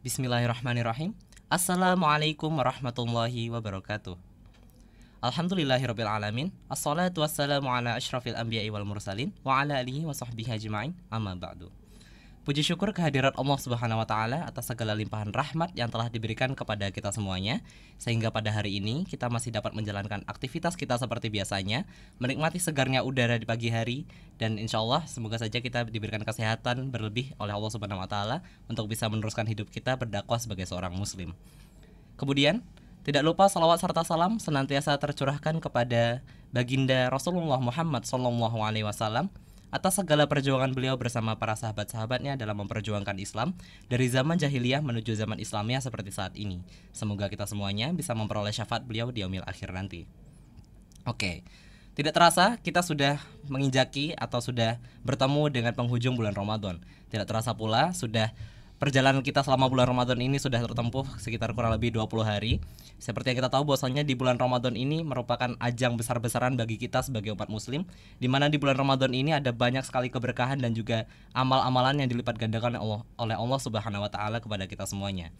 Bismillahirrahmanirrahim. Assalamualaikum warahmatullahi wabarakatuh. Alhamdulillahirabbil alamin. Assalatu wassalamu ala asyrafil anbiya'i wal mursalin wa ala alihi wa sahbihi ajma'in. Amma ba'du. Puji syukur kehadirat Allah Subhanahu wa taala atas segala limpahan rahmat yang telah diberikan kepada kita semuanya, sehingga pada hari ini kita masih dapat menjalankan aktivitas kita seperti biasanya, menikmati segarnya udara di pagi hari, dan insya Allah semoga saja kita diberikan kesehatan berlebih oleh Allah Subhanahu wa taala untuk bisa meneruskan hidup kita berdakwah sebagai seorang muslim. Kemudian tidak lupa salawat serta salam senantiasa tercurahkan kepada baginda Rasulullah Muhammad SAW atas segala perjuangan beliau bersama para sahabat-sahabatnya dalam memperjuangkan Islam dari zaman jahiliyah menuju zaman Islamiyah seperti saat ini. Semoga kita semuanya bisa memperoleh syafaat beliau di yaumil akhir nanti. Oke, tidak terasa kita sudah menginjaki atau sudah bertemu dengan penghujung bulan Ramadan. Tidak terasa pula sudah perjalanan kita selama bulan Ramadan ini sudah tertempuh sekitar kurang lebih 20 hari. Seperti yang kita tahu bahwasanya di bulan Ramadan ini merupakan ajang besar-besaran bagi kita sebagai umat muslim, di mana di bulan Ramadan ini ada banyak sekali keberkahan dan juga amal-amalan yang dilipat gandakan oleh Allah Subhanahu wa taala kepada kita semuanya.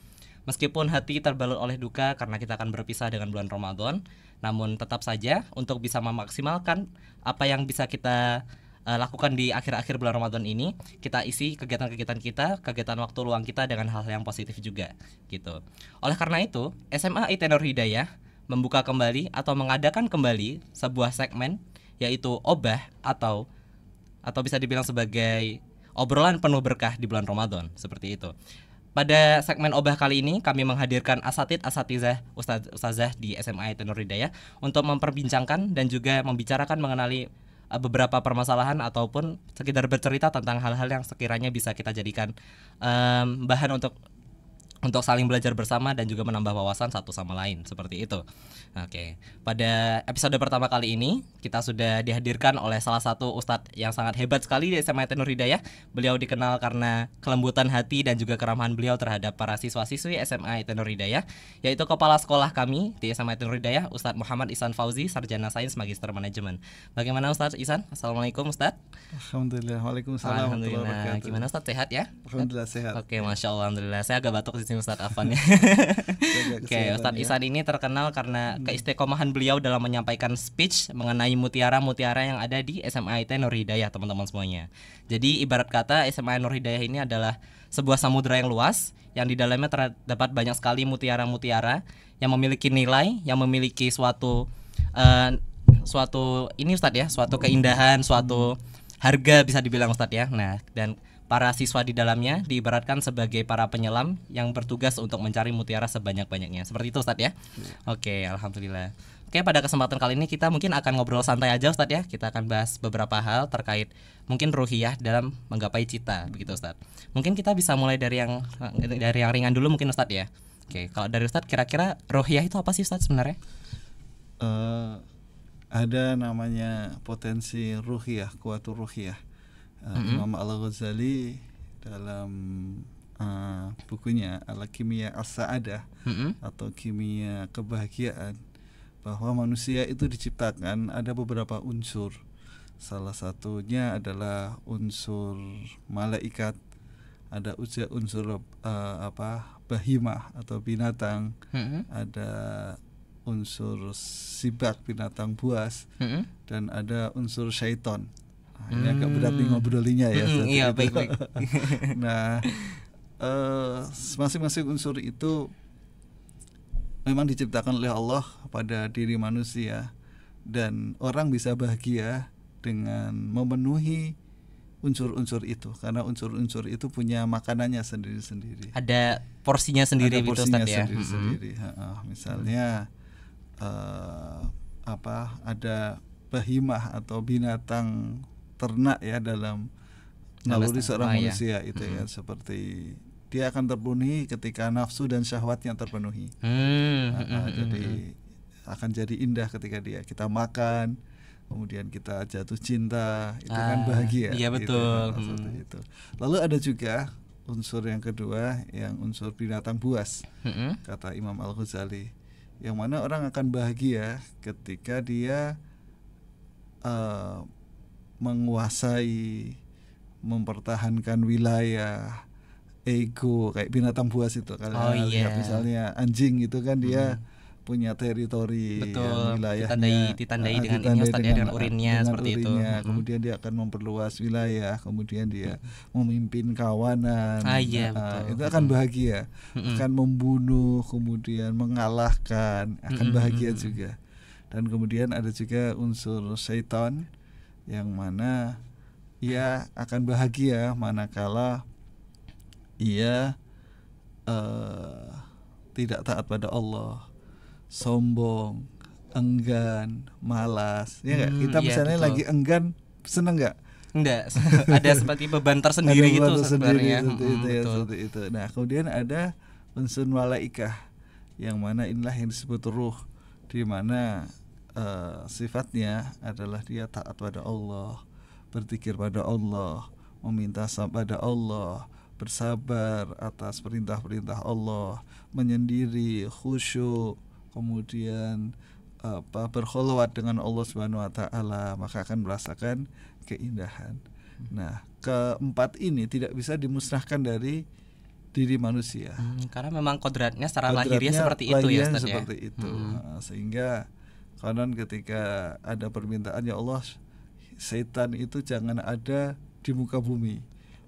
Meskipun hati terbalut oleh duka karena kita akan berpisah dengan bulan Ramadan, namun tetap saja untuk bisa memaksimalkan apa yang bisa kita lakukan di akhir-akhir bulan Ramadan ini, kita isi kegiatan-kegiatan kita, kegiatan waktu luang kita dengan hal yang positif juga gitu. Oleh karena itu, SMA IT Nur Hidayah membuka kembali atau mengadakan kembali sebuah segmen, yaitu obah atau bisa dibilang sebagai obrolan penuh berkah di bulan Ramadan, seperti itu. Pada segmen obah kali ini kami menghadirkan asatizah ustazah di SMA IT Nur Hidayah untuk memperbincangkan dan juga membicarakan mengenai beberapa permasalahan ataupun sekedar bercerita tentang hal-hal yang sekiranya bisa kita jadikan bahan untuk saling belajar bersama dan juga menambah wawasan satu sama lain, seperti itu. Oke, pada episode pertama kali ini kita sudah dihadirkan oleh salah satu ustadz yang sangat hebat sekali di SMA IT Nur Hidayah. Beliau dikenal karena kelembutan hati dan juga keramahan beliau terhadap para siswa-siswi SMA IT Nur Hidayah, yaitu kepala sekolah kami di SMA IT Nur Hidayah, Ustadz Muhammad Ihsan Fauzi, sarjana sains magister manajemen. Bagaimana Ustadz Ihsan? Assalamualaikum Ustadz. Alhamdulillah, waalaikumsalam. Alhamdulillah. Gimana Ustadz, sehat ya? Alhamdulillah sehat. Oke, masya Allah, alhamdulillah. Saya agak batuk di sini Ustadz Afan ya. Oke, Ustadz Ihsan ini terkenal karena keistiqomahan beliau dalam menyampaikan speech mengenai mutiara-mutiara yang ada di SMA IT Nur Hidayah, teman-teman semuanya. Jadi ibarat kata SMA Nur Hidayah ini adalah sebuah samudera yang luas yang di dalamnya terdapat banyak sekali mutiara-mutiara yang memiliki nilai, yang memiliki suatu ini Ustadz ya, suatu keindahan, suatu harga bisa dibilang Ustadz ya. Nah, dan para siswa di dalamnya diibaratkan sebagai para penyelam yang bertugas untuk mencari mutiara sebanyak-banyaknya. Seperti itu Ustadz ya. Oke, alhamdulillah. Oke, pada kesempatan kali ini kita mungkin akan ngobrol santai aja Ustadz ya. Kita akan bahas beberapa hal terkait mungkin ruhiyah dalam menggapai cita, begitu Ustadz. Mungkin kita bisa mulai dari yang ringan dulu mungkin Ustadz ya. Oke, kalau dari Ustadz kira-kira ruhiyah itu apa sih Ustadz sebenarnya? Ada namanya potensi ruhiyah, kuatur ruhiyah. Imam Al-Ghazali dalam bukunya Al-Kimia As-Sa'adah atau Kimia Kebahagiaan, bahwa manusia itu diciptakan ada beberapa unsur. Salah satunya adalah unsur malaikat, ada unsur bahimah atau binatang, ada unsur sibak binatang buas, dan ada unsur syaiton. Ini agak berat nih ngobrolinya ya. Iya, baik-baik. Nah, masing-masing unsur itu memang diciptakan oleh Allah pada diri manusia, dan orang bisa bahagia dengan memenuhi unsur-unsur itu, karena unsur-unsur itu punya makanannya sendiri-sendiri. Ada porsinya sendiri gitu Ustadz ya. Sendiri-sendiri. Misalnya ada bahimah atau binatang ternak ya dalam naluri seorang manusia itu ya, seperti dia akan terpenuhi ketika nafsu dan syahwatnya terpenuhi. Jadi akan jadi indah ketika kita makan, kemudian kita jatuh cinta, itu kan bahagia. Iya betul. Itu. Lalu ada juga unsur yang kedua, yang unsur binatang buas, kata Imam Al-Ghazali, yang mana orang akan bahagia ketika dia menguasai, mempertahankan wilayah, ego kayak binatang buas itu. Kalau lihat misalnya anjing itu kan dia punya teritori, wilayahnya ditandai dengan urinnya, seperti itu. Kemudian dia akan memperluas wilayah, kemudian dia memimpin kawanan. Itu akan bahagia, akan membunuh, kemudian mengalahkan, akan bahagia juga. Dan kemudian ada juga unsur syaitan yang mana ia akan bahagia manakala ia tidak taat pada Allah, sombong, enggan, malas. Ya nggak? Kita misalnya lagi enggan, seneng nggak? Enggak, ada seperti beban tersendiri gitu sebenarnya. Seperti itu. Nah, kemudian ada unsur malaikah, yang mana inilah yang disebut ruh, di mana sifatnya adalah dia taat pada Allah, berzikir pada Allah, meminta pada Allah, bersabar atas perintah-perintah Allah, menyendiri, khusyuk, kemudian berkholwat dengan Allah Subhanahu wa taala, maka akan merasakan keindahan. Nah, keempat ini tidak bisa dimusnahkan dari diri manusia. Karena memang kodratnya secara lahiriah seperti itu ya, Ustaz, seperti itu. Sehingga konon ketika ada permintaan, ya Allah, setan itu jangan ada di muka bumi.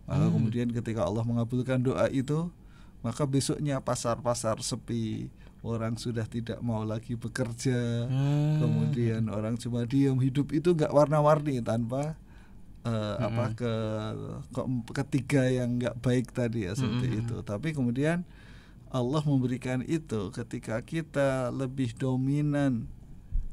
Maka kemudian ketika Allah mengabulkan doa itu, maka besoknya pasar-pasar sepi, orang sudah tidak mau lagi bekerja, kemudian orang cuma diam, hidup itu nggak warna-warni tanpa ketiga yang nggak baik tadi ya, seperti itu. Tapi kemudian Allah memberikan itu ketika kita lebih dominan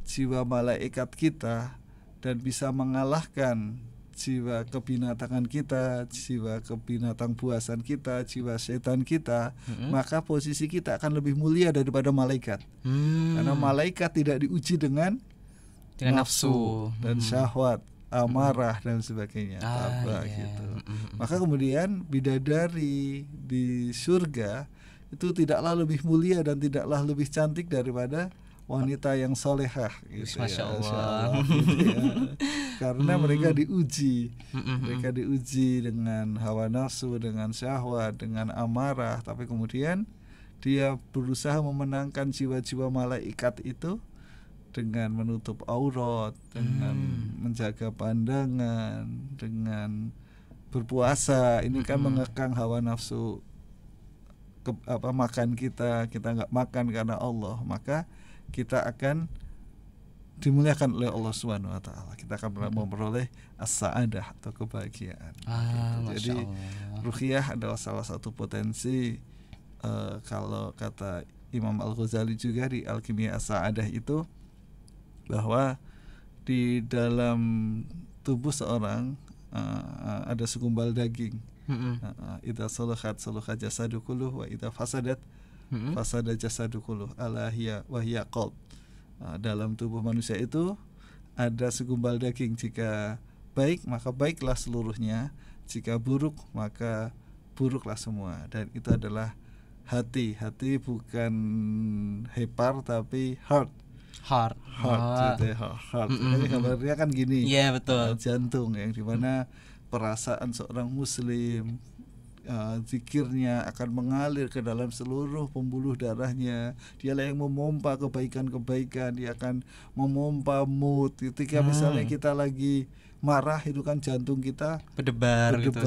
jiwa malaikat kita dan bisa mengalahkan jiwa kebinatangan kita, jiwa kebinatang buasan kita, jiwa setan kita, maka posisi kita akan lebih mulia daripada malaikat. Karena malaikat tidak diuji dengan nafsu dan syahwat, amarah dan sebagainya, gitu. Maka kemudian bidadari di surga itu tidaklah lebih mulia dan tidaklah lebih cantik daripada wanita yang solehah, gitu. Masya Allah. Gitu ya. Karena mereka diuji, dengan hawa nafsu, dengan syahwat, dengan amarah, tapi kemudian dia berusaha memenangkan jiwa-jiwa malaikat itu dengan menutup aurat, dengan menjaga pandangan, dengan berpuasa. Ini kan mengekang hawa nafsu makan kita nggak makan karena Allah, maka kita akan dimuliakan oleh Allah Subhanahu wa taala. Kita akan memperoleh as-sa'adah atau kebahagiaan. Gitu. Jadi ruqyah adalah salah satu potensi, kalau kata Imam Al-Ghazali juga di Al-Kimia As-Sa'adah itu, bahwa di dalam tubuh seorang ada segumpal daging. Idza salahat salaha jasadu kulluh wa idza fasadat fasada jasadu kulluh ala hiya wa hiya qalb. Dalam tubuh manusia itu ada segumpal daging. Jika baik maka baiklah seluruhnya, jika buruk maka buruklah semua. Dan itu adalah hati. Hati bukan hepar tapi heart. Jadi kabarnya kan gini. Iya, betul. Jantung yang dimana perasaan seorang muslim, zikirnya akan mengalir ke dalam seluruh pembuluh darahnya. Dialah yang memompa kebaikan-kebaikan. Dia akan memompa mood. Ketika misalnya kita lagi marah, itu kan jantung kita berdebar gitu.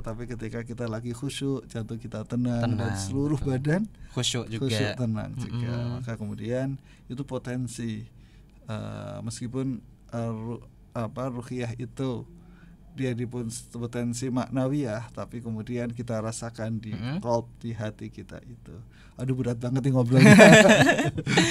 Tapi ketika kita lagi khusyuk, jantung kita tenang. Dan seluruh badan khusyuk juga, tenang juga. Maka kemudian itu potensi, meskipun ruqyah itu dia dipun potensi maknawiyah, tapi kemudian kita rasakan di qalb, di hati kita itu. Aduh, berat banget nih ngobrolnya.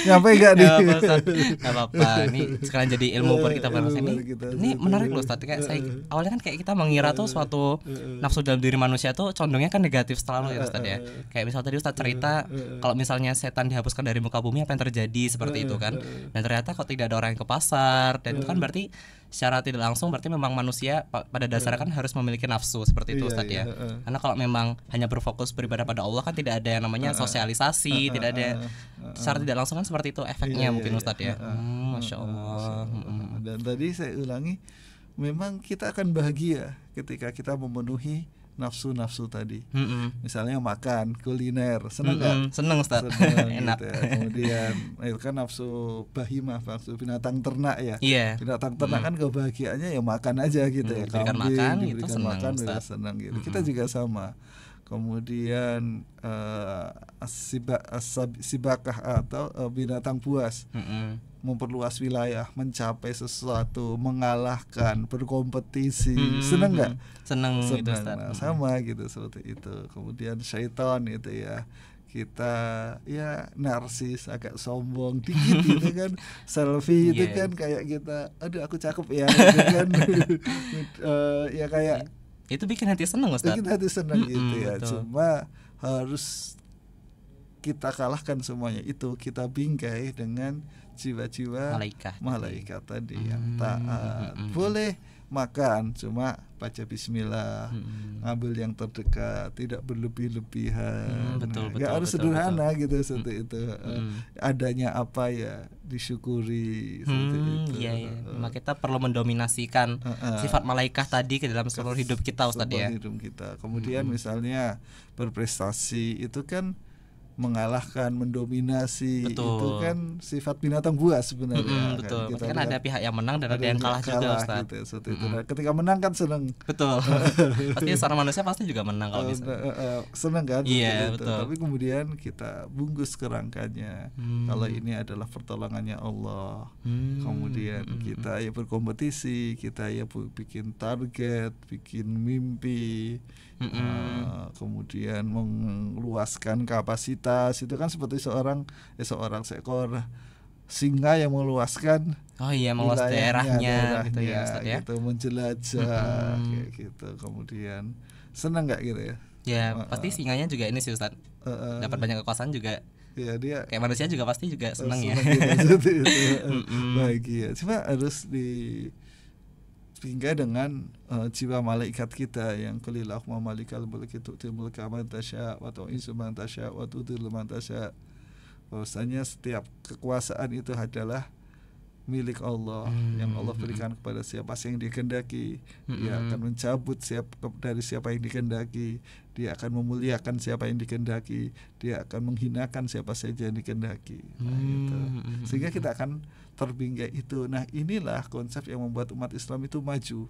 Nyampe enggak nih? Enggak apa-apa. Ini sekarang jadi ilmu buat kita bahas ini. Ini menarik loh, Ustaz. Kayak saya awalnya kan kayak kita mengira tuh suatu nafsu dalam diri manusia tuh condongnya kan negatif selalu ya, Ustaz ya. Kayak misal tadi Ustaz cerita kalau misalnya setan dihapuskan dari muka bumi apa yang terjadi, seperti itu kan. Dan ternyata kalau tidak ada orang yang ke pasar, dan itu kan berarti secara tidak langsung berarti memang manusia pada dasarnya kan harus memiliki nafsu, seperti itu, Ustaz ya. Karena kalau memang hanya berfokus beribadah pada Allah kan tidak ada yang namanya sosialisasi, tidak ada, secara tidak langsung kan seperti itu efeknya mungkin, Ustaz ya. Masya Allah. Dan tadi saya ulangi, memang kita akan bahagia ketika kita memenuhi nafsu tadi. Misalnya makan, kuliner, senang nggak? Senang Ustaz. Enak. Gitu ya. Kemudian itu kan nafsu bahimah, nafsu binatang ternak ya. Iya. Binatang ternak kan kebahagiaannya ya makan aja gitu ya. Diberikan Kambing, makan, diberikan itu makan, senang, udah senang gitu. Kita juga sama. Kemudian sibakah atau binatang buas. Memperluas wilayah, mencapai sesuatu, mengalahkan, berkompetisi, senang nggak? Senang itu Nah, sama gitu seperti itu. Kemudian syaitan itu ya, kita ya narsis, agak sombong dikit gitu kan, selfie itu kan kayak kita, aduh aku cakep ya, gitu kan. Ya kayak itu bikin hati senang Ustaz. Bikin hati senang gitu ya. Betul. Cuma harus kita kalahkan semuanya itu, kita bingkai dengan jiwa-jiwa malaikat tadi yang taat. Boleh makan, cuma baca bismillah, ngambil yang terdekat, tidak berlebih-lebihan. Nggak harus sederhana gitu seperti itu. Adanya apa ya disyukuri seperti itu. Iya. Memang kita perlu mendominasikan sifat malaikat tadi ke dalam seluruh hidup kita Ustaz ya. Hidup kita. Kemudian misalnya berprestasi itu kan mengalahkan, mendominasi. Betul. Itu kan sifat binatang buas sebenarnya. Betul. Kan ada pihak yang menang dan ada yang kalah juga Ustaz. Gitu, Nah, ketika menang kan senang. Betul. Pasti seorang manusia pasti juga menang kalau bisa. Senang kan? Iya, betul. Tapi kemudian kita bungkus kerangkanya. Kalau ini adalah pertolongannya Allah. Kemudian kita ya berkompetisi, kita ya bikin target, bikin mimpi. Kemudian meluaskan kapasitas, itu kan seperti seorang seekor singa yang meluaskan meluas daerahnya gitu ya Ustaz ya. Gitu, menjelajah kayak gitu. Kemudian senang nggak gitu ya? Ya pasti singanya juga ini sih Ustaz, dapat banyak kekuasaan juga. Ya dia kayak manusia juga pasti juga senang ya. Gitu, bahagia. Cuma harus hingga dengan jiwa malaikat kita yang kulillahumma malikal mulki tu'til mulka man tasya wa tu'izzu man tasya wa tudhillu man tasya. Bahwasanya setiap kekuasaan itu adalah milik Allah, yang Allah berikan kepada siapa yang dikehendaki. Dia akan mencabut dari siapa yang dikehendaki, dia akan memuliakan siapa yang dikehendaki, dia akan menghinakan siapa saja yang dikehendaki. Gitu. Sehingga kita akan terbingkai itu. Nah, inilah konsep yang membuat umat Islam itu maju.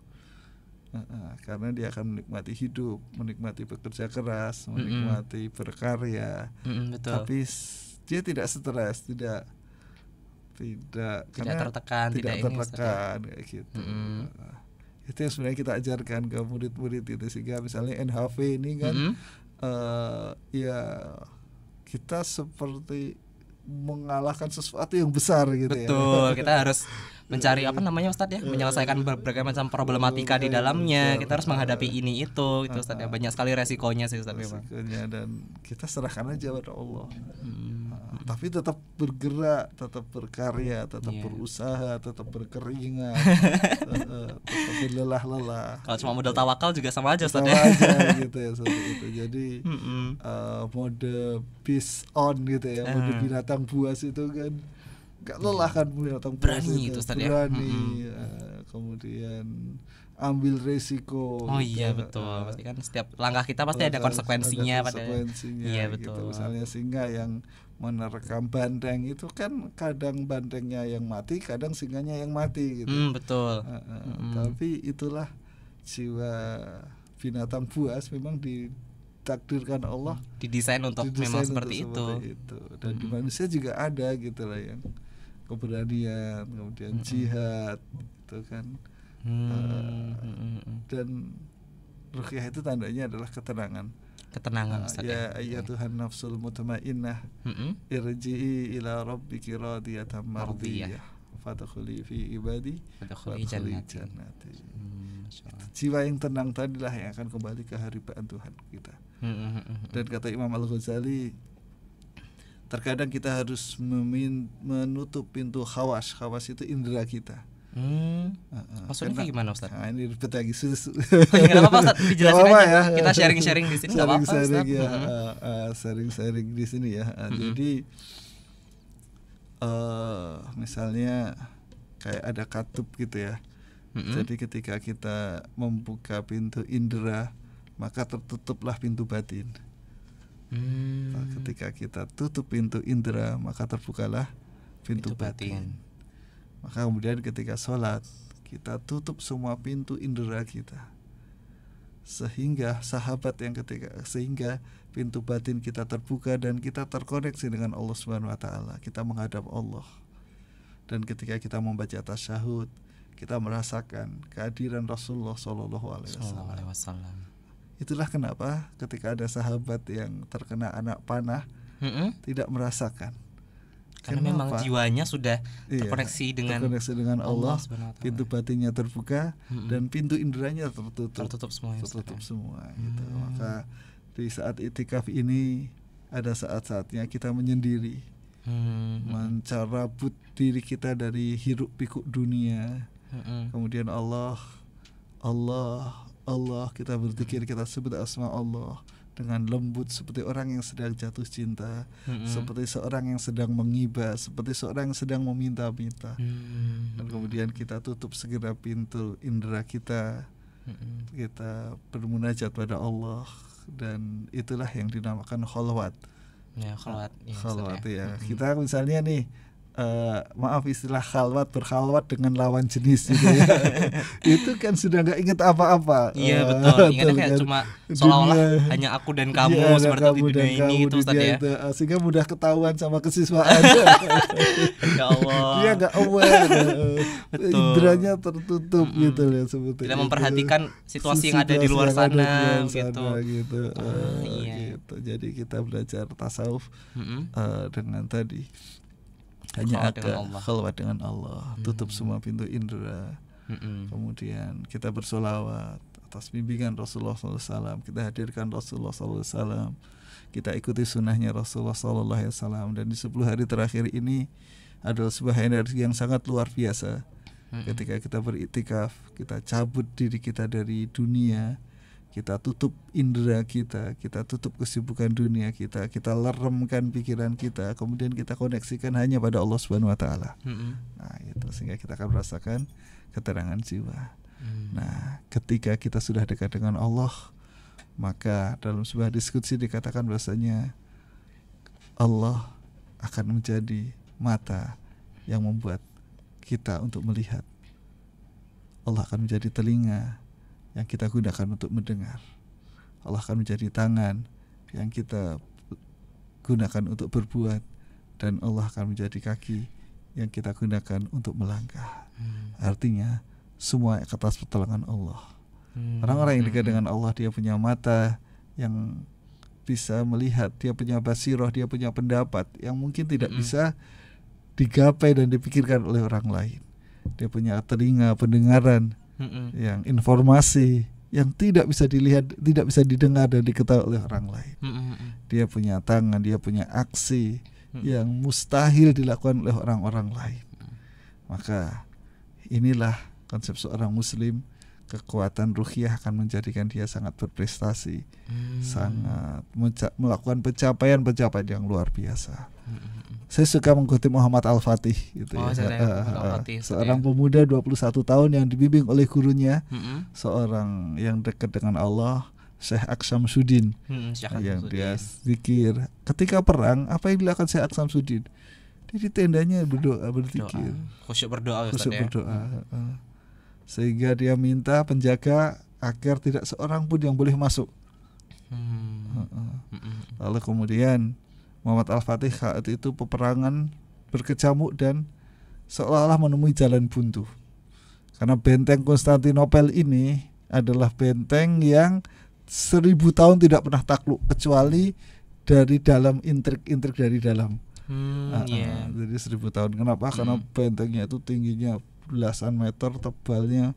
Karena dia akan menikmati hidup, menikmati bekerja keras, menikmati berkarya. Tapi dia tidak stres, tidak tertekan, tidak tertekan kayak gitu. Itu yang sebenarnya kita ajarkan ke murid-murid itu, sehingga misalnya NHV ini kan ya kita seperti mengalahkan sesuatu yang besar gitu. Betul, kita harus mencari Ustaz ya, menyelesaikan berbagai macam problematika di dalamnya. Kita harus menghadapi ini itu Ustaz ya. Banyak sekali resikonya sih Ustaz memang. Dan kita serahkan aja pada Allah. Tapi tetap bergerak, tetap berkarya, tetap berusaha, tetap berkeringat, tetap berlelah-lelah. Kalau cuma modal tawakal juga sama aja Ustaz ya. Sama aja gitu ya, seperti itu. Jadi mode beast on gitu ya, mode binatang buas itu kan gak lelah kan, binatang buas berani itu Ustaz berani ya. Kemudian ambil resiko. Betul. Pasti kan setiap langkah kita pasti ada konsekuensinya. Iya betul. Gitu. Misalnya singa yang menerkam banteng itu kan kadang bantengnya yang mati, kadang singanya yang mati gitu. Betul. Tapi itulah jiwa binatang buas, memang ditakdirkan Allah, didesain untuk memang seperti itu. Dan di manusia juga ada gitu lah, yang keberanian, kemudian jihad gitu kan. Dan ruqyah itu tandanya adalah ketenangan Ustaz ya Tuhan nafsul mutmainnah, irji'i ila rabbiki radiyatan mardiyah fadkhuli fi ibadi wadkhuli jannati. Jiwa yang tenang tadilah yang akan kembali ke haribaan Tuhan kita. Dan kata Imam Al-Ghazali, terkadang kita harus menutup pintu khawas itu indera kita. Maksudnya kayak gimana Ustaz? Nah, ini ribet lagi susu. Enggak apa-apa Ustaz, dijelasin aja. Ya. Kita sharing-sharing di sini enggak apa-apa Ustaz. Sharing di sini ya. Jadi misalnya kayak ada katup gitu ya. Jadi ketika kita membuka pintu indera, maka tertutuplah pintu batin. Ketika kita tutup pintu indera, maka terbukalah pintu batin. Maka kemudian ketika sholat, kita tutup semua pintu indera kita, sehingga sehingga pintu batin kita terbuka dan kita terkoneksi dengan Allah Subhanahu wa taala. Kita menghadap Allah. Dan ketika kita membaca tasyahud, kita merasakan kehadiran Rasulullah sallallahu alaihi wasallam. Itulah kenapa ketika ada sahabat yang terkena anak panah tidak merasakan. Karena memang jiwanya sudah terkoneksi dengan Allah, pintu batinnya terbuka dan pintu inderanya tertutup semua gitu. Maka di saat itikaf ini ada saat-saatnya kita menyendiri, mencarabut diri kita dari hiruk pikuk dunia. Kemudian Allah, kita berzikir, kita sebut asma Allah dengan lembut seperti orang yang sedang jatuh cinta, seperti seorang yang sedang menghibah, seperti seorang yang sedang meminta-minta. Dan kemudian kita tutup segera pintu indera kita, kita bermunajat pada Allah, dan itulah yang dinamakan khalwat. Khalwat ya. Kita misalnya nih, maaf istilah khalwat, berkhalwat dengan lawan jenis gitu ya. Itu kan sudah nggak ingat apa-apa. Iya betul. Ingatnya kayak cuma seolah-olah hanya aku dan kamu seperti di dunia ini itu Ustaz ya. Sehingga mudah ketahuan sama kesiswaan. Ya Allah. Dia nggak aware. Indranya tertutup gitu ya, sebetulnya. Tidak memperhatikan situasi yang ada di luar sana gitu. Gitu. Jadi kita belajar tasawuf dengan tadi hanya khalwat dengan Allah, tutup semua pintu indera. Kemudian kita bersolawat atas bimbingan Rasulullah SAW, kita hadirkan Rasulullah SAW, kita ikuti sunnahnya Rasulullah SAW. Dan di 10 hari terakhir ini adalah sebuah energi yang sangat luar biasa. Ketika kita beriktikaf, kita cabut diri kita dari dunia, kita tutup indera kita tutup kesibukan dunia kita leremkan pikiran kita, kemudian kita koneksikan hanya pada Allah Subhanahu wa taala. Nah, itu sehingga kita akan merasakan keterangan jiwa. Nah, ketika kita sudah dekat dengan Allah, maka dalam sebuah diskusi dikatakan bahasanya Allah akan menjadi mata yang membuat kita untuk melihat. Allah akan menjadi telinga yang kita gunakan untuk mendengar. Allah akan menjadi tangan yang kita gunakan untuk berbuat, dan Allah akan menjadi kaki yang kita gunakan untuk melangkah. Artinya semua atas pertolongan Allah. Orang-orang yang dekat dengan Allah, dia punya mata yang bisa melihat, dia punya basiroh, dia punya pendapat yang mungkin tidak bisa digapai dan dipikirkan oleh orang lain. Dia punya telinga pendengaran, yang informasi yang tidak bisa dilihat, tidak bisa didengar dan diketahui oleh orang lain. Dia punya tangan, dia punya aksi yang mustahil dilakukan oleh orang-orang lain. Maka inilah konsep seorang muslim. Kekuatan ruhiyah akan menjadikan dia sangat berprestasi, sangat melakukan pencapaian-pencapaian yang luar biasa. Saya suka mengutip Muhammad Al-Fatih gitu seorang pemuda 21 tahun yang dibimbing oleh gurunya, seorang yang dekat dengan Allah, Syekh Aksamsuddin, yang dia zikir. Ketika perang, apa yang dilakukan Syekh Aksamsuddin? Dia di tendanya berdoa, berzikir, khusyuk berdoa. Sehingga dia minta penjaga agar tidak seorang pun yang boleh masuk. Lalu kemudian Muhammad Al-Fatih saat itu peperangan berkecamuk dan seolah-olah menemui jalan buntu. Karena benteng Konstantinopel ini adalah benteng yang 1000 tahun tidak pernah takluk kecuali dari dalam, intrik-intrik dari dalam. Jadi 1000 tahun. Kenapa? Karena bentengnya itu tingginya belasan meter, tebalnya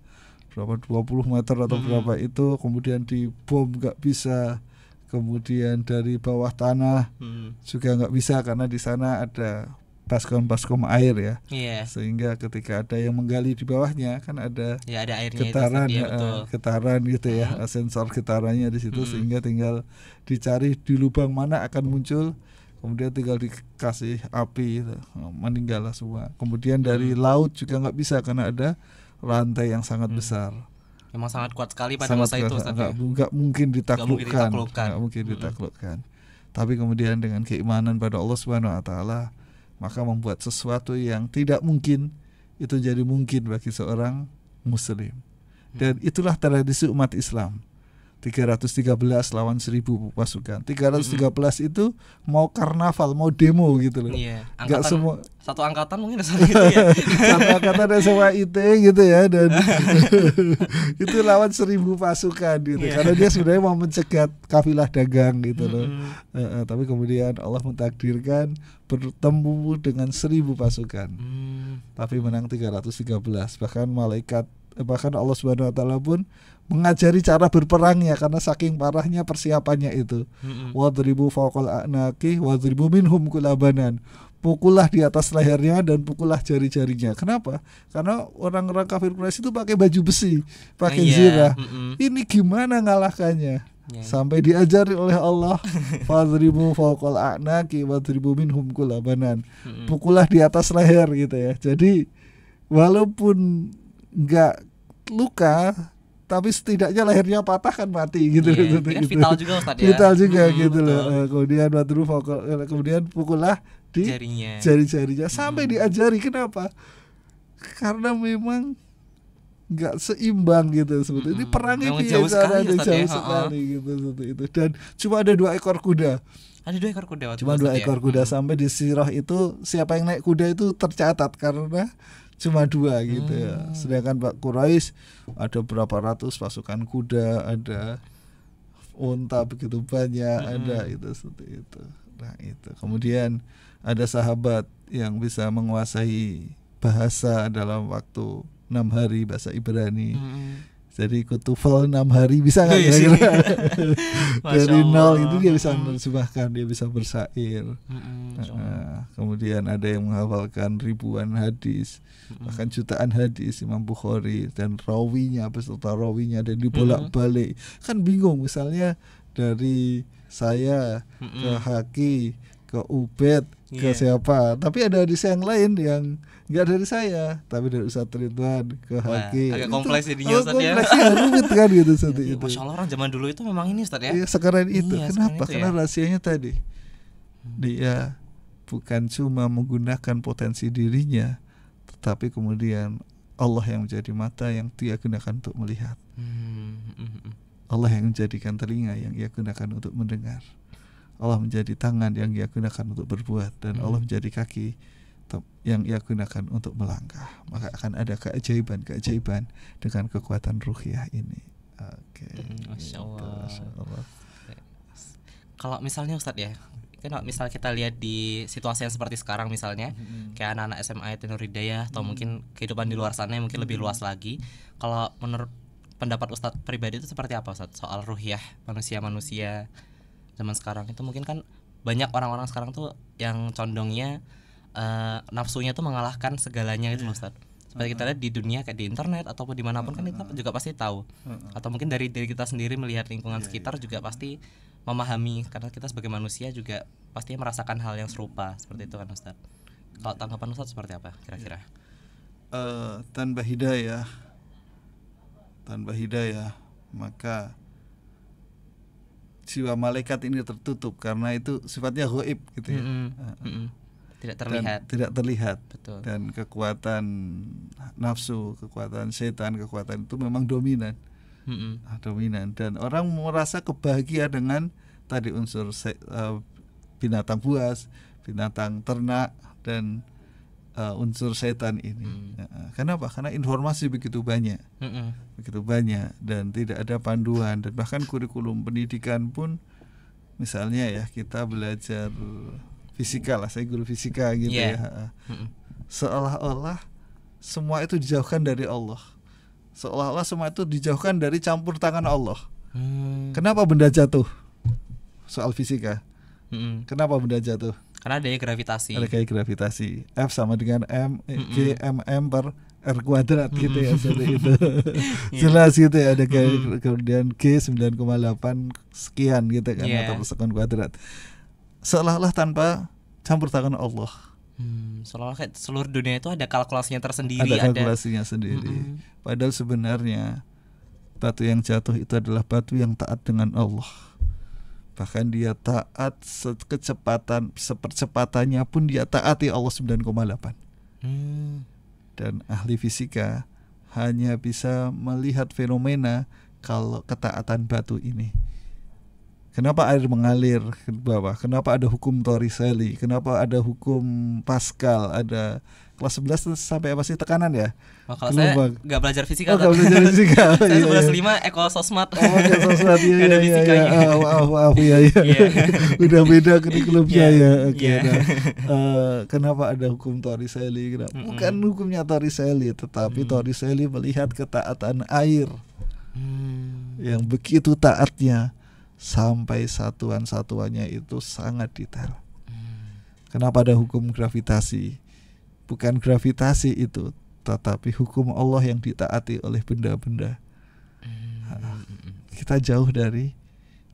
berapa, 20 meter atau berapa itu, kemudian dibom nggak bisa, kemudian dari bawah tanah juga nggak bisa karena di sana ada baskom air ya. Sehingga ketika ada yang menggali di bawahnya kan ada airnya, getaran gitu ya, sensor getarannya di situ, sehingga tinggal dicari di lubang mana akan muncul, kemudian tinggal dikasih api, meninggal lah semua. Kemudian dari laut juga nggak bisa karena ada rantai yang sangat besar. Memang sangat kuat sekali pada masa itu Ustaz. Nggak mungkin ditaklukkan. Nggak mungkin ditaklukkan. Tapi kemudian dengan keimanan pada Allah Subhanahu wa taala, maka membuat sesuatu yang tidak mungkin itu jadi mungkin bagi seorang muslim. Dan itulah tradisi umat Islam. 313 lawan 1000 pasukan. 313 itu mau karnaval, mau demo gitu loh. Iya, Gak semua satu angkatan mungkin gitu ya. Satu angkatan SMA IT gitu ya, dan itu lawan 1000 pasukan gitu. Karena dia sebenarnya mau mencegat kafilah dagang gitu loh. Tapi kemudian Allah mentakdirkan bertemu dengan 1000 pasukan. Tapi menang 313. Bahkan Allah Subhanahu wa taala pun mengajari cara berperangnya karena saking parahnya persiapannya itu. Wadribu fawqal a'naqi wadribu minhum kulabanan. Pukullah di atas lehernya dan pukullah jari-jarinya. Kenapa? Karena orang-orang kafir Quraisy itu pakai baju besi, pakai zirah. Ini gimana ngalahkannya? Sampai diajari oleh Allah, fadribu fawqal a'naqi wadribu minhum kulabanan. Pukullah di atas leher gitu ya. Jadi walaupun enggak luka, tapi setidaknya lehernya patah kan mati gitu. Kan vital juga Ustaz ya. Vital juga gitu loh. Kemudian pukullah di jari-jarinya sampai diajari. Kenapa? Karena memang nggak seimbang gitu sebetulnya. Ini perangnya jauh sekali gitu seperti itu. Dan cuma ada 2 ekor kuda. Ada 2 ekor kuda. Cuma 2 ekor kuda. Sampai di sirah itu siapa yang naik kuda itu tercatat karena cuma 2 gitu ya. Sedangkan Pak Quraisy ada berapa ratus pasukan kuda, ada unta begitu banyak, ada itu seperti itu. Nah itu. Kemudian ada sahabat yang bisa menguasai bahasa dalam waktu 6 hari, bahasa Ibrani. Jadi ikut TOEFL 6 hari bisa nggak kira-kira? Dari nol itu dia bisa menerjemahkan, dia bisa bersair. Kemudian ada yang menghafalkan ribuan hadis, bahkan jutaan hadis Imam Bukhari, dan rawinya beserta rawinya dan dibolak-balik. Kan bingung misalnya dari saya ke Haki, ke Ubed, ke siapa, tapi ada hadis yang lain yang nggak dari saya, tapi dari Ustaz Ridwan ke Haki. Agak kompleks jadinya Ustaz ya. Rumit kan gitu seperti itu. Masya Allah, orang zaman dulu itu memang ini Ustaz ya. Iya, sekarang itu. Kenapa? Karena rahasianya tadi dia bukan cuma menggunakan potensi dirinya, tetapi kemudian Allah yang menjadi mata yang dia gunakan untuk melihat. Allah yang menjadikan telinga yang ia gunakan untuk mendengar. Allah menjadi tangan yang ia gunakan untuk berbuat, dan Allah menjadi kaki yang ia gunakan untuk melangkah. Maka akan ada keajaiban-keajaiban dengan kekuatan ruhiyah ini. Masya Allah. Kalau misalnya Ustadz ya, kan misal kita lihat di situasi yang seperti sekarang misalnya, kayak anak-anak SMA itu Nur Hidayah, atau mungkin kehidupan di luar sana yang mungkin lebih luas lagi. Kalau menurut pendapat Ustadz pribadi itu seperti apa Ustadz soal ruhiyah manusia-manusia zaman sekarang itu? Mungkin kan banyak orang-orang sekarang tuh yang condongnya nafsunya tuh mengalahkan segalanya gitu Ustaz. Seperti kita lihat di dunia kayak di internet ataupun dimanapun kan kita juga pasti tahu. Atau mungkin dari diri kita sendiri melihat lingkungan sekitar juga pasti memahami, karena kita sebagai manusia juga pasti merasakan hal yang serupa seperti itu kan Ustaz. Kalau tanggapan Ustaz seperti apa kira-kira? Tanpa hidayah maka jiwa malaikat ini tertutup, karena itu sifatnya ghaib gitu ya. Tidak terlihat. Betul. Dan kekuatan nafsu, kekuatan setan, kekuatan itu memang dominan. Dominan, dan orang merasa kebahagiaan dengan tadi unsur binatang buas, binatang ternak, dan unsur setan ini. Kenapa? Karena informasi begitu banyak. Dan tidak ada panduan, dan bahkan kurikulum pendidikan pun misalnya ya, kita belajar fisika lah, saya guru fisika gitu ya. Seolah-olah semua itu dijauhkan dari Allah. Seolah-olah semua itu dijauhkan dari campur tangan Allah. Kenapa benda jatuh? Soal fisika. Kenapa benda jatuh? Karena adanya gravitasi. Ada kayak gravitasi. F sama dengan M, G M per R kuadrat gitu ya, seperti itu. Jelas gitu ya, ada kayak kemudian G 9,8 sekian gitu kan, meter per sekon kuadrat. Seolah-olah tanpa campur tangan Allah. Seolah-olah kayak seluruh dunia itu ada kalkulasinya tersendiri. Ada kalkulasinya sendiri. Padahal sebenarnya Batu yang jatuh itu adalah batu yang taat dengan Allah. Bahkan dia taat sepercepatannya pun dia taati Allah 9,8. Dan ahli fisika hanya bisa melihat fenomena kalau ketaatan batu ini. Kenapa air mengalir ke bawah? Kenapa ada hukum Torricelli? Kenapa ada hukum Pascal? Ada kelas 11 sampai apa sih tekanan ya? Kalau saya nggak belajar fisika. Nggak belajar fisika. Saya 11.5 Eko Sosmat. Sosmat iya. Ada fisikanya. Maaf ya. Udah beda kurikulumnya ya. Oke. Kenapa ada hukum Torricelli? Bukan hukumnya Torricelli, tetapi Torricelli melihat ketaatan air yang begitu taatnya sampai satuan-satuannya itu sangat detail. Kenapa ada hukum gravitasi? Bukan gravitasi itu, tetapi hukum Allah yang ditaati oleh benda-benda. Kita jauh dari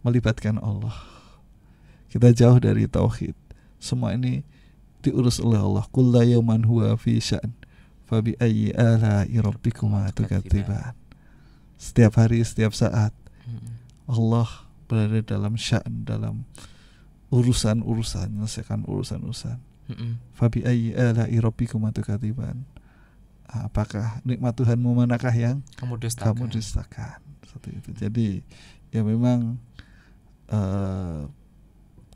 melibatkan Allah. Kita jauh dari tauhid. Semua ini diurus oleh Allah. Kullu yawman huwa fi sya'n fa bi ayyi ala'i rabbikuma tukadziban. Setiap hari, setiap saat Allah berada dalam sya'n, dalam urusan-urusan, menyelesaikan urusan-urusan. Fabi ayyi ala'i rabbikuma tukadziban. Apakah nikmat Tuhanmu manakah yang kamu dustakan? Seperti itu. Jadi ya memang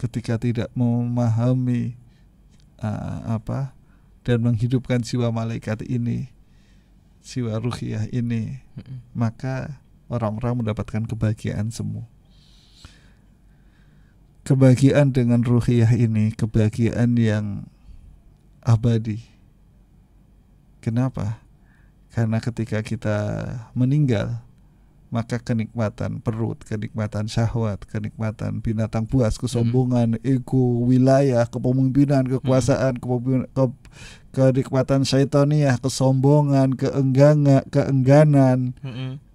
ketika tidak memahami dan menghidupkan jiwa malaikat ini, jiwa ruhiyah ini, maka orang-orang mendapatkan kebahagiaan semu. Kebahagiaan dengan ruhiyah ini kebahagiaan yang abadi. Kenapa? Karena ketika kita meninggal, maka kenikmatan perut, kenikmatan syahwat, kenikmatan binatang buas, kesombongan, ego, wilayah, kepemimpinan, kekuasaan, kenikmatan syaitaniah, kesombongan, keengganan,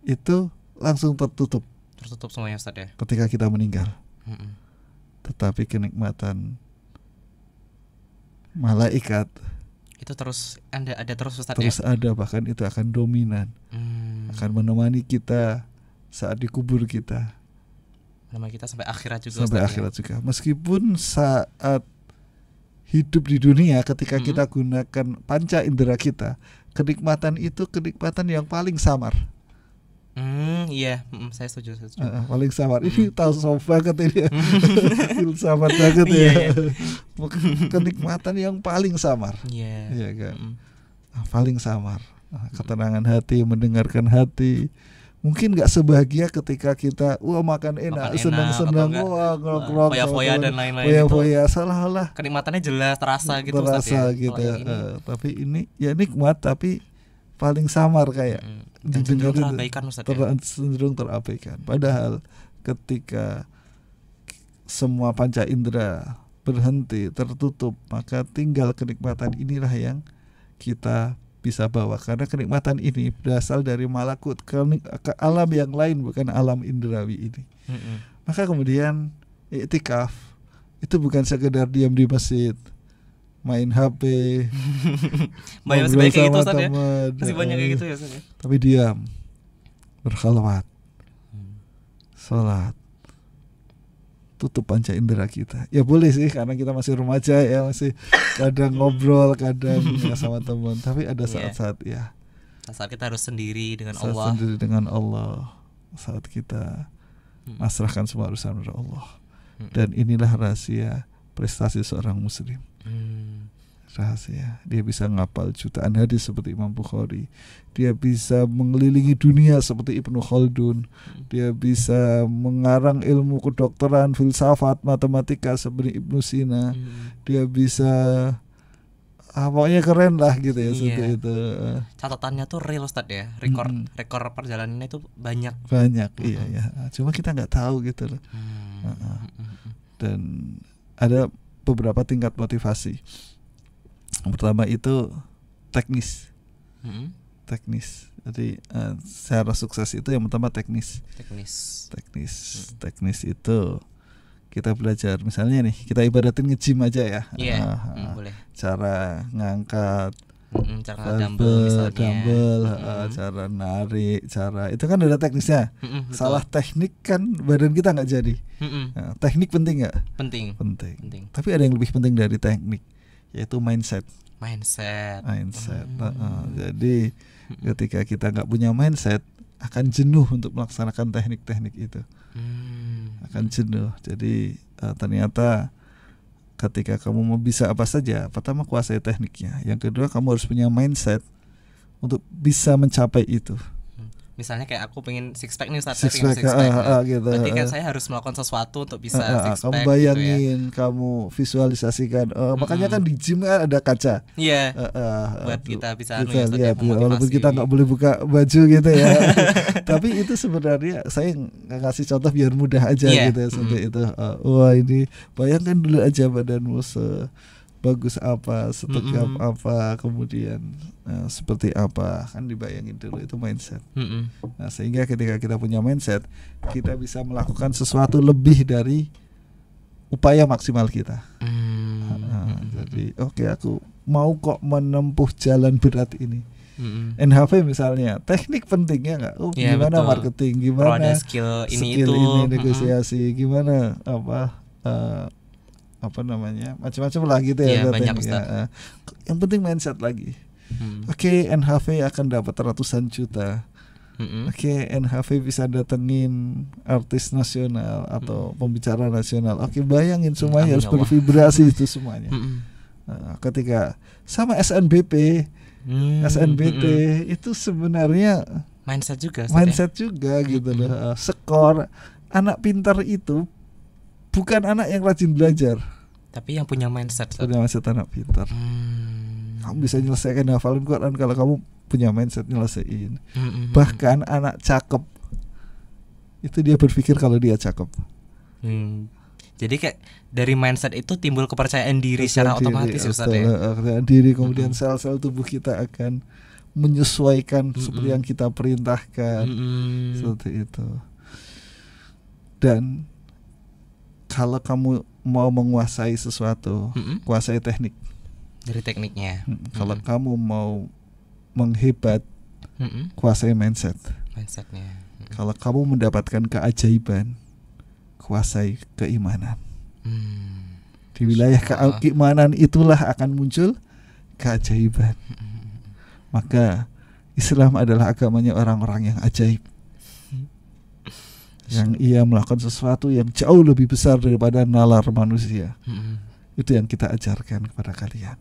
itu langsung tertutup semuanya, Ustaz ya, ketika kita meninggal. Tetapi kenikmatan malaikat itu terus ada terus, Ustaz, terus ya? Ada, bahkan itu akan dominan, akan menemani kita saat dikubur kita, menemani kita sampai akhirat juga, sampai Ustaz, akhirat juga. Meskipun saat hidup di dunia, ketika kita gunakan panca indera kita, kenikmatan itu kenikmatan yang paling samar. Iya, saya setuju. Paling samar. Ini tahu sofa banget ini. Filsafat banget ya. Kenikmatan yang paling samar. Iya kan? Paling samar. Ketenangan hati, mendengarkan hati. Mungkin nggak sebahagia ketika kita makan enak, senang-senang, ngerok-ngerok, foya-foya dan lain-lain. Foya-foya, salah-salah. Kenikmatannya jelas terasa gitu, terasa gitu. Tapi ini ya nikmat, tapi paling samar kayak. Cenderung terabaikan, Ustaz, cenderung terabaikan. Padahal ketika semua panca indera berhenti, tertutup, maka tinggal kenikmatan inilah yang kita bisa bawa. Karena kenikmatan ini berasal dari malakut ke alam yang lain, bukan alam indrawi ini. Maka kemudian iktikaf itu bukan sekedar diam di masjid, main HP, banyak kayak gitu, Ustaz, ya? Masih banyak kayak gitu ya, Ustaz, ya? Tapi diam, berkhalwat, sholat, tutup panca indera kita. Ya boleh sih, karena kita masih remaja ya, masih kadang ngobrol, kadang ya sama teman. Tapi ada saat-saat ya, saat kita harus sendiri dengan saat Allah. Sendiri dengan Allah, saat kita masrahkan semua urusan kepada Allah. Dan inilah rahasia prestasi seorang muslim. Rahasia, dia bisa ngapal jutaan hadis seperti Imam Bukhari, dia bisa mengelilingi dunia seperti Ibnu Khaldun, dia bisa mengarang ilmu kedokteran, filsafat, matematika seperti Ibnu Sina, dia bisa pokoknya keren lah gitu ya. Seperti itu. Catatannya tuh real, Ustaz, ya. Rekor perjalanannya itu banyak. Iya ya. Cuma kita nggak tahu gitu loh. Dan ada beberapa tingkat motivasi. Yang pertama itu teknis. Jadi secara sukses itu yang pertama teknis. Teknis itu kita belajar, misalnya nih kita ibaratin nge-gym aja ya. Boleh. Cara ngangkat Cara dumbbell misalnya, cara narik, cara itu kan ada teknisnya. Salah teknik kan badan kita nggak jadi. Nah, teknik penting nggak? Penting. Tapi ada yang lebih penting dari teknik, yaitu mindset. Jadi ketika kita nggak punya mindset, akan jenuh untuk melaksanakan teknik-teknik itu. Akan jenuh. Jadi ternyata ketika kamu mau bisa apa saja, pertama kuasai tekniknya. Yang kedua, kamu harus punya mindset untuk bisa mencapai itu. Misalnya kayak aku pengen six pack nih, gitu. Berarti kan saya harus melakukan sesuatu untuk bisa six pack. Kamu bayangin, gitu ya. Kamu visualisasikan. Makanya kan di gym kan ada kaca. Iya. Buat kita bisa lihat, walaupun kita nggak boleh buka baju gitu ya. Tapi itu sebenarnya saya ngasih contoh biar mudah aja gitu ya, seperti itu. Wah, ini bayangkan dulu aja badanmu bagus apa, setegap apa, kemudian seperti apa, kan dibayangin dulu, itu mindset. Nah, sehingga ketika kita punya mindset, kita bisa melakukan sesuatu lebih dari upaya maksimal kita. Jadi oke, aku mau kok menempuh jalan berat ini. NHV misalnya, teknik pentingnya nggak? Gimana betul. Marketing, gimana skill ini negosiasi, gimana macam-macam lah gitu ya, banyak, ya. Yang penting mindset lagi. Oke, NHV akan dapat ratusan juta. Oke, NHV bisa datengin artis nasional atau pembicara nasional. Oke, bayangin semuanya harus bervibrasi itu semuanya. Ketika sama SNBP, SNBT itu sebenarnya mindset juga gitu loh. Skor anak pintar itu bukan anak yang rajin belajar, tapi yang punya mindset. Anak pintar. Kamu bisa nyelesaikan hafalan Quran kalau kamu punya mindset nyelesain. Bahkan anak cakep itu dia berpikir kalau dia cakep. Jadi kayak dari mindset itu timbul kepercayaan diri secara otomatis, Ustaz ya. Kepercayaan diri, kemudian sel-sel tubuh kita akan menyesuaikan seperti yang kita perintahkan. Seperti itu. Dan kalau kamu mau menguasai sesuatu, kuasai teknik. Dari tekniknya. Kalau kamu mau menghebat, kuasai mindsetnya. Kalau kamu mendapatkan keajaiban, kuasai keimanan. Di wilayah keimanan itulah akan muncul keajaiban. Maka Islam adalah agamanya orang-orang yang ajaib, yang ia melakukan sesuatu yang jauh lebih besar daripada nalar manusia. Itu yang kita ajarkan kepada kalian.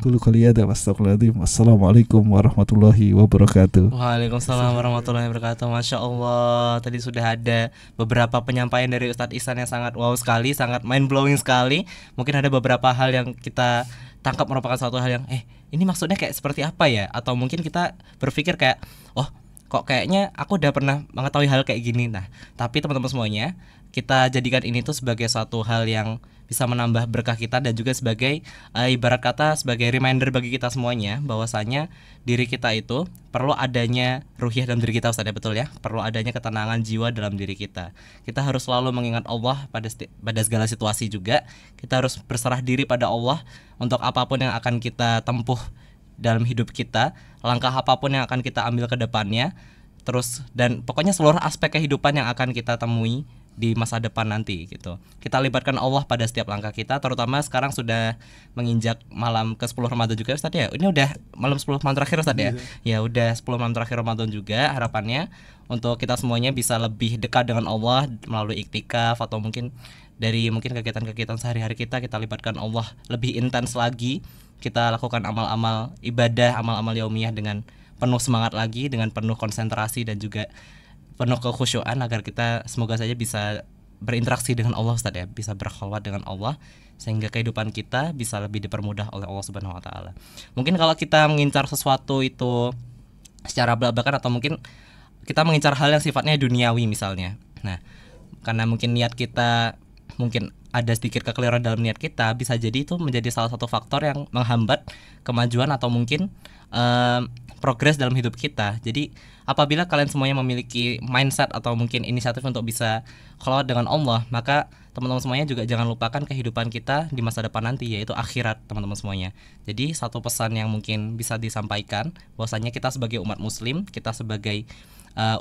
Qul qouli hadza wastaghfirullahaladzim. Wassalamualaikum warahmatullahi wabarakatuh. Waalaikumsalam warahmatullahi wabarakatuh. Masya Allah, tadi sudah ada beberapa penyampaian dari Ustadz Ihsan yang sangat wow sekali, sangat mind blowing sekali. Mungkin ada beberapa hal yang kita tangkap merupakan suatu hal yang ini maksudnya kayak seperti apa ya? Atau mungkin kita berpikir kayak kok kayaknya aku udah pernah mengetahui hal kayak gini. Nah, tapi teman-teman semuanya, kita jadikan ini tuh sebagai suatu hal yang bisa menambah berkah kita, dan juga sebagai ibarat kata sebagai reminder bagi kita semuanya bahwasanya diri kita itu perlu adanya ruhiyah dalam diri kita, Ustaz, ya, betul ya? Perlu adanya ketenangan jiwa dalam diri kita. Kita harus selalu mengingat Allah pada segala situasi juga. Kita harus berserah diri pada Allah untuk apapun yang akan kita tempuh dalam hidup kita, langkah apapun yang akan kita ambil ke depannya, terus dan pokoknya seluruh aspek kehidupan yang akan kita temui di masa depan nanti gitu. Kita libatkan Allah pada setiap langkah kita, terutama sekarang sudah menginjak malam ke-10 Ramadan juga, Ustaz ya. Ini udah malam 10 malam terakhir, Ustaz ya. Ya udah 10 malam terakhir Ramadan juga, harapannya untuk kita semuanya bisa lebih dekat dengan Allah melalui iktikaf, atau mungkin dari kegiatan-kegiatan sehari-hari kita libatkan Allah lebih intens lagi. Kita lakukan amal-amal ibadah, amal-amal yaumiyah dengan penuh semangat lagi, dengan penuh konsentrasi dan juga penuh kekhusyuan, agar kita semoga saja bisa berinteraksi dengan Allah, Ustaz ya, bisa berkhalwat dengan Allah, sehingga kehidupan kita bisa lebih dipermudah oleh Allah Subhanahu wa taala. Mungkin kalau kita mengincar sesuatu itu secara belak-belakan, atau mungkin kita mengincar hal yang sifatnya duniawi misalnya. Nah, karena mungkin niat kita mungkin ada sedikit kekeliruan dalam niat kita, bisa jadi itu menjadi salah satu faktor yang menghambat kemajuan atau mungkin progres dalam hidup kita. Jadi apabila kalian semuanya memiliki mindset atau mungkin inisiatif untuk bisa kholwat dengan Allah, maka teman-teman semuanya juga jangan lupakan kehidupan kita di masa depan nanti, yaitu akhirat, teman-teman semuanya. Jadi satu pesan yang mungkin bisa disampaikan, bahwasanya kita sebagai umat muslim, kita sebagai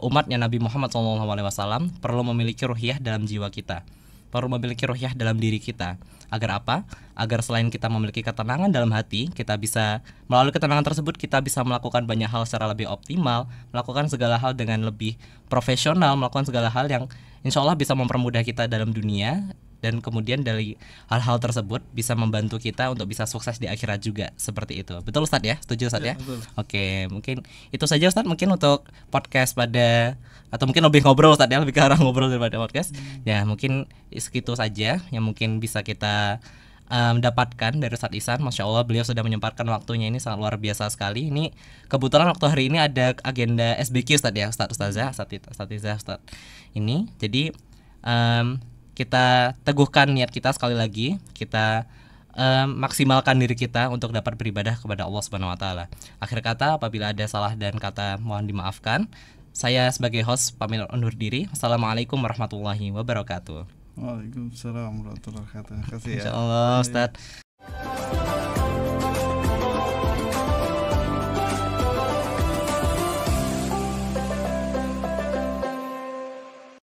umatnya Nabi Muhammad SAW perlu memiliki ruhiyah dalam jiwa kita, perlu memiliki ruhiyah dalam diri kita. Agar apa? Agar selain kita memiliki ketenangan dalam hati, kita bisa melalui ketenangan tersebut kita bisa melakukan banyak hal secara lebih optimal, melakukan segala hal dengan lebih profesional, melakukan segala hal yang insya Allah bisa mempermudah kita dalam dunia, dan kemudian dari hal-hal tersebut bisa membantu kita untuk bisa sukses di akhirat juga, seperti itu. Betul Ustadz ya? Setuju Ustadz ya? Betul. Oke, mungkin itu saja Ustadz, mungkin untuk podcast pada, atau mungkin lebih ngobrol Ustadz ya, lebih ke arah ngobrol daripada podcast. Ya mungkin segitu saja yang mungkin bisa kita dapatkan dari Ustadz Ihsan. Masya Allah, beliau sudah menyempatkan waktunya, ini sangat luar biasa sekali. Ini kebetulan waktu hari ini ada agenda SBQ Ustadz ya, Ustazah Ustadz ini. Jadi kita teguhkan niat kita sekali lagi, kita maksimalkan diri kita untuk dapat beribadah kepada Allah Subhanahu wa taala. Akhir kata, apabila ada salah dan kata mohon dimaafkan. Saya sebagai host pamit undur diri. Assalamualaikum warahmatullahi wabarakatuh. Waalaikumsalam warahmatullahi wabarakatuh. Terima kasih ya. Insyaallah Ustaz.